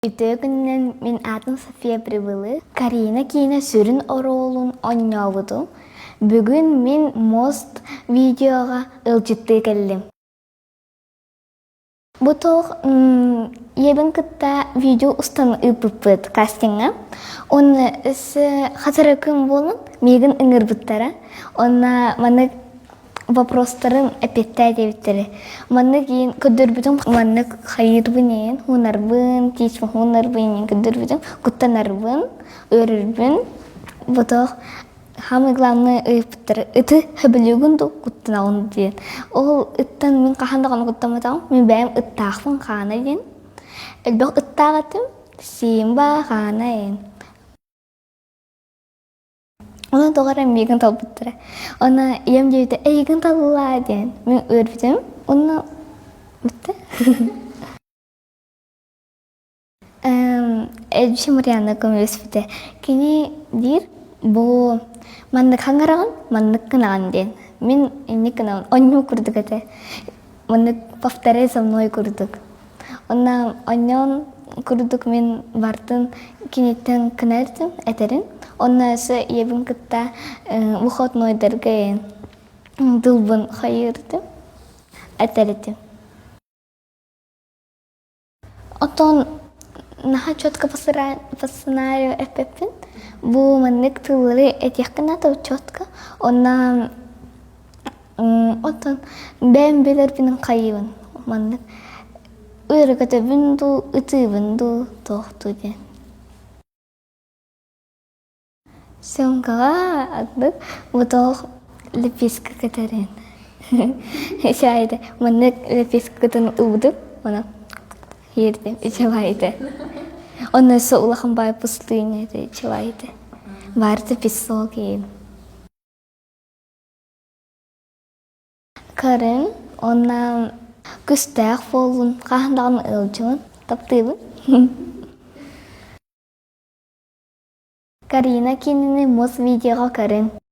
Үтө күннен мен атын София прибылы. Карина кейіне сүрін оролун ойнауыдым. Бүгін мен мост видеоға ылжытты келдім. Бұтоқ ебін кітта видео ұстан үпіппіт кастинга. Оны қатыры күн болын мегін үңір бұттара. Оны маны вопростарын әпетті әдебеттері. Маны кейін көдірбітім, маны қайырбын, хунарбын, течмі хунарбын, көдірбітім, күттанарбын, өрірбін. Бұтоқ хамы главны ыйыптыр. Ыты хөбілігінді күттанауын дейін. Ол ыттан мен қахандағаны күттаматауын, мен бәйім ыттақпын қана дейін. Әлбәқ ыттағатым, сейін ба қана дейін. Оны тоғарам мегін талбыттыра. Оны ем дейді, әйгін талыла дейін. Мен өрбітім, оны бітті. Әлбіші Марианна көмес біті. Кені дейір, бұл манны қаңырағын, манны қынаған дейін. Мен емне қынағын, онны күрдік әті. Манны повторяй со мной күрдік. Онна оннан күрдік мен бартын кенеттен кінәрдім, әтерін. Онна сы ебін кітта мұхотной дәргейін дылбын қайырдым, әтердім. Отон наха чотка по сценарию эпеппин. Бу маннык тылыры этияққына тау чотка. Онна отон бәм белер бінің қайыбын. Маннык үйрі көті бүнду, үті бүнду тоқты ден. Сөңкіға аддық бұтоқ лепескі кітарен. Шайды, маннык лепескі кітін ұбдып, оны ердім, чылайды. Оны соғылақын бай пұстыйын еді, чылайды. Барды песол кейін. Карын, оны күстәқ болын, қағындағын ұлжуын, таптыйбын. Карина кинини мост видеоға карын.